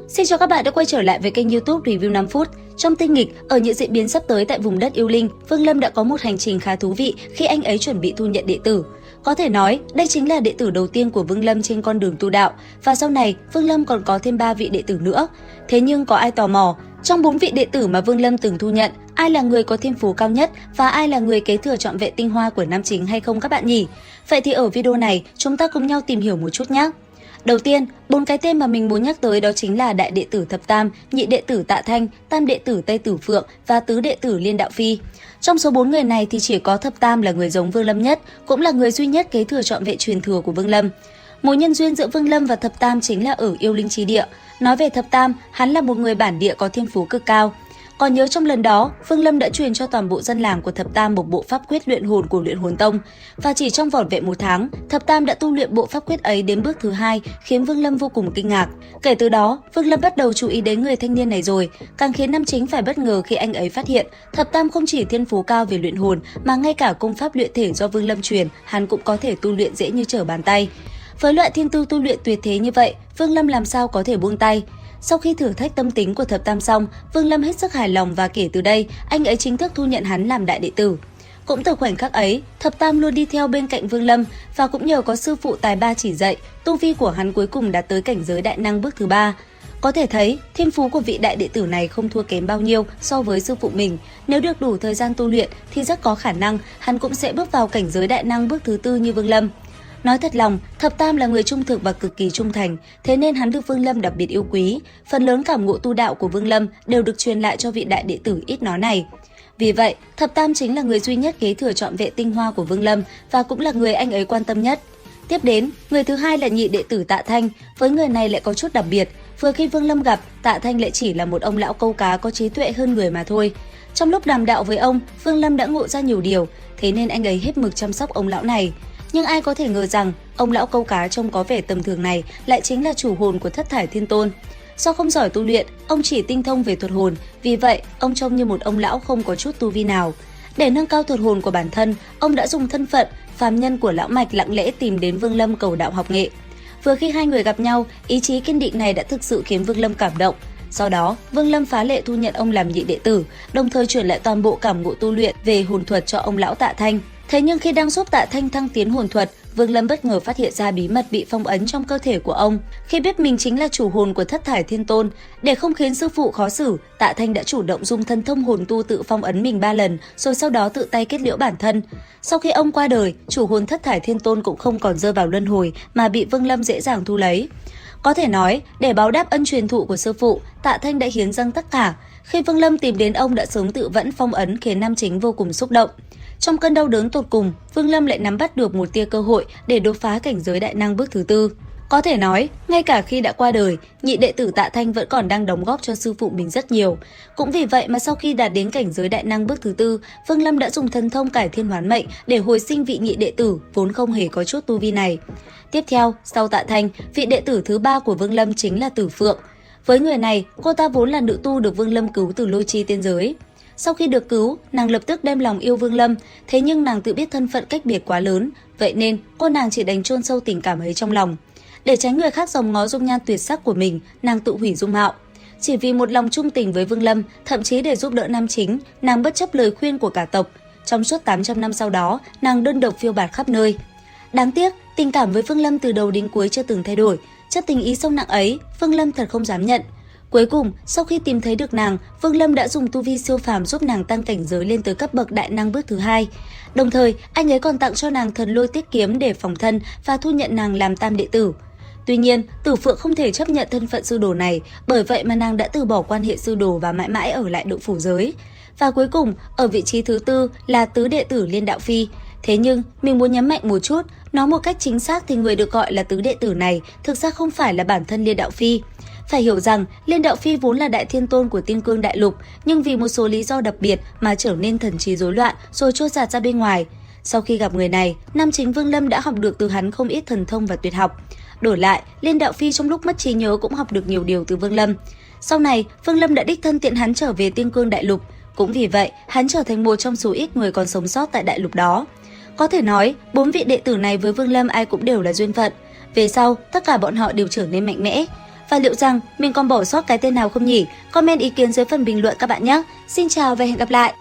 Xin chào các bạn đã quay trở lại với kênh YouTube Review 5 phút. Trong tinh nghịch, ở những diễn biến sắp tới tại vùng đất yêu linh, Vương Lâm đã có một hành trình khá thú vị khi anh ấy chuẩn bị thu nhận đệ tử. Có thể nói, đây chính là đệ tử đầu tiên của Vương Lâm trên con đường tu đạo, và sau này, Vương Lâm còn có thêm 3 vị đệ tử nữa. Thế nhưng có ai tò mò, trong 4 vị đệ tử mà Vương Lâm từng thu nhận, ai là người có thiên phú cao nhất và ai là người kế thừa trọn vẹn tinh hoa của nam chính hay không các bạn nhỉ? Vậy thì ở video này, chúng ta cùng nhau tìm hiểu một chút nhé. Đầu tiên, 4 cái tên mà mình muốn nhắc tới đó chính là đại đệ tử Thập Tam, nhị đệ tử Tạ Thanh, tam đệ tử Tây Tử Phượng và tứ đệ tử Liên Đạo Phi. Trong số 4 người này thì chỉ có Thập Tam là người giống Vương Lâm nhất, cũng là người duy nhất kế thừa trọn vẹn truyền thừa của Vương Lâm. Mối nhân duyên giữa Vương Lâm và Thập Tam chính là ở yêu linh chi địa. Nói về Thập Tam, hắn là một người bản địa có thiên phú cực cao. Còn nhớ trong lần đó, Vương Lâm đã truyền cho toàn bộ dân làng của Thập Tam một bộ pháp quyết luyện hồn của Luyện Hồn Tông, và chỉ trong vỏn vẹn 1 tháng, Thập Tam đã tu luyện bộ pháp quyết ấy đến bước thứ 2, khiến Vương Lâm vô cùng kinh ngạc. Kể từ đó, Vương Lâm bắt đầu chú ý đến người thanh niên này rồi, càng khiến nam chính phải bất ngờ khi anh ấy phát hiện Thập Tam không chỉ thiên phú cao về luyện hồn mà ngay cả công pháp luyện thể do Vương Lâm truyền, hắn cũng có thể tu luyện dễ như trở bàn tay. Với loại thiên tư tu luyện tuyệt thế như vậy, Vương Lâm làm sao có thể buông tay. Sau khi thử thách tâm tính của Thập Tam xong, Vương Lâm hết sức hài lòng và kể từ đây, anh ấy chính thức thu nhận hắn làm đại đệ tử. Cũng từ khoảnh khắc ấy, Thập Tam luôn đi theo bên cạnh Vương Lâm và cũng nhờ có sư phụ tài ba chỉ dạy, tu vi của hắn cuối cùng đạt tới cảnh giới đại năng bước thứ 3. Có thể thấy, thiên phú của vị đại đệ tử này không thua kém bao nhiêu so với sư phụ mình. Nếu được đủ thời gian tu luyện thì rất có khả năng hắn cũng sẽ bước vào cảnh giới đại năng bước thứ 4 như Vương Lâm. Nói thật lòng, Thập Tam là người trung thực và cực kỳ trung thành, thế nên hắn được Vương Lâm đặc biệt yêu quý. Phần lớn cảm ngộ tu đạo của Vương Lâm đều được truyền lại cho vị đại đệ tử ít nói này. Vì vậy, Thập Tam chính là người duy nhất kế thừa trọn vẹn tinh hoa của Vương Lâm và cũng là người anh ấy quan tâm nhất. Tiếp đến, người thứ hai là nhị đệ tử Tạ Thanh, với người này lại có chút đặc biệt. Vừa khi Vương Lâm gặp, Tạ Thanh lại chỉ là một ông lão câu cá có trí tuệ hơn người mà thôi. Trong lúc đàm đạo với ông, Vương Lâm đã ngộ ra nhiều điều, thế nên anh ấy hết mực chăm sóc ông lão này. Nhưng ai có thể ngờ rằng, ông lão câu cá trông có vẻ tầm thường này lại chính là chủ hồn của Thất Thải Thiên Tôn. Do không giỏi tu luyện, ông chỉ tinh thông về thuật hồn, vì vậy ông trông như một ông lão không có chút tu vi nào. Để nâng cao thuật hồn của bản thân, ông đã dùng thân phận phàm nhân của lão mạch lặng lẽ tìm đến Vương Lâm cầu đạo học nghệ. Vừa khi hai người gặp nhau, ý chí kiên định này đã thực sự khiến Vương Lâm cảm động. Sau đó, Vương Lâm phá lệ thu nhận ông làm nhị đệ tử, đồng thời chuyển lại toàn bộ cảm ngộ tu luyện về hồn thuật cho ông lão Tạ Thanh. Thế nhưng khi đang giúp Tạ Thanh thăng tiến hồn thuật, Vương Lâm bất ngờ phát hiện ra bí mật bị phong ấn trong cơ thể của ông. Khi biết mình chính là chủ hồn của Thất Thải Thiên Tôn, để không khiến sư phụ khó xử, Tạ Thanh đã chủ động dùng thần thông hồn tu tự phong ấn mình 3 lần, rồi sau đó tự tay kết liễu bản thân. Sau khi ông qua đời, chủ hồn Thất Thải Thiên Tôn cũng không còn rơi vào luân hồi mà bị Vương Lâm dễ dàng thu lấy. Có thể nói, để báo đáp ân truyền thụ của sư phụ, Tạ Thanh đã hiến dâng tất cả. Khi Vương Lâm tìm đến ông đã sớm tự vẫn phong ấn khiến nam chính vô cùng xúc động. Trong cơn đau đớn tột cùng, Vương Lâm lại nắm bắt được một tia cơ hội để đột phá cảnh giới đại năng bước thứ 4. Có thể nói, ngay cả khi đã qua đời, nhị đệ tử Tạ Thanh vẫn còn đang đóng góp cho sư phụ mình rất nhiều. Cũng vì vậy mà sau khi đạt đến cảnh giới đại năng bước thứ 4, Vương Lâm đã dùng thần thông cải thiên hoán mệnh để hồi sinh vị nhị đệ tử vốn không hề có chút tu vi này. Tiếp theo, sau Tạ Thanh, vị đệ tử thứ 3 của Vương Lâm chính là Tử Phượng. Với người này, cô ta vốn là nữ tu được Vương Lâm cứu từ lôi chi tiên giới. Sau khi được cứu, nàng lập tức đem lòng yêu Vương Lâm, thế nhưng nàng tự biết thân phận cách biệt quá lớn, vậy nên cô nàng chỉ đành chôn sâu tình cảm ấy trong lòng. Để tránh người khác dòm ngó dung nhan tuyệt sắc của mình, nàng tự hủy dung mạo. Chỉ vì một lòng trung tình với Vương Lâm, thậm chí để giúp đỡ nam chính, nàng bất chấp lời khuyên của cả tộc. Trong suốt 800 năm sau đó, nàng đơn độc phiêu bạt khắp nơi. Đáng tiếc, tình cảm với Vương Lâm từ đầu đến cuối chưa từng thay đổi, chất tình ý sâu nặng ấy, Vương Lâm thật không dám nhận. Cuối cùng, sau khi tìm thấy được nàng, Vương Lâm đã dùng tu vi siêu phàm giúp nàng tăng cảnh giới lên tới cấp bậc đại năng bước thứ 2. Đồng thời, anh ấy còn tặng cho nàng thần lôi tiết kiếm để phòng thân và thu nhận nàng làm tam đệ tử. Tuy nhiên, Tử Phượng không thể chấp nhận thân phận sư đồ này, bởi vậy mà nàng đã từ bỏ quan hệ sư đồ và mãi mãi ở lại Động Phủ giới. Và cuối cùng, ở vị trí thứ 4 là tứ đệ tử Liên Đạo Phi. Thế nhưng, mình muốn nhấn mạnh một chút, nói một cách chính xác thì người được gọi là tứ đệ tử này thực ra không phải là bản thân Liên Đạo Phi. Phải hiểu rằng, Liên Đạo Phi vốn là đại thiên tôn của Tiên Cương Đại Lục, nhưng vì một số lý do đặc biệt mà trở nên thần trí rối loạn rồi trôi dạt ra bên ngoài. Sau khi gặp người này, nam chính Vương Lâm đã học được từ hắn không ít thần thông và tuyệt học. Đổi lại, Liên Đạo Phi trong lúc mất trí nhớ cũng học được nhiều điều từ Vương Lâm. Sau này, Vương Lâm đã đích thân tiện hắn trở về Tiên Cương Đại Lục. Cũng vì vậy, hắn trở thành một trong số ít người còn sống sót tại đại lục đó. Có thể nói, 4 vị đệ tử này với Vương Lâm ai cũng đều là duyên phận. Về sau, tất cả bọn họ đều trở nên mạnh mẽ. Và liệu rằng mình còn bỏ sót cái tên nào không nhỉ? Comment ý kiến dưới phần bình luận các bạn nhé. Xin chào và hẹn gặp lại!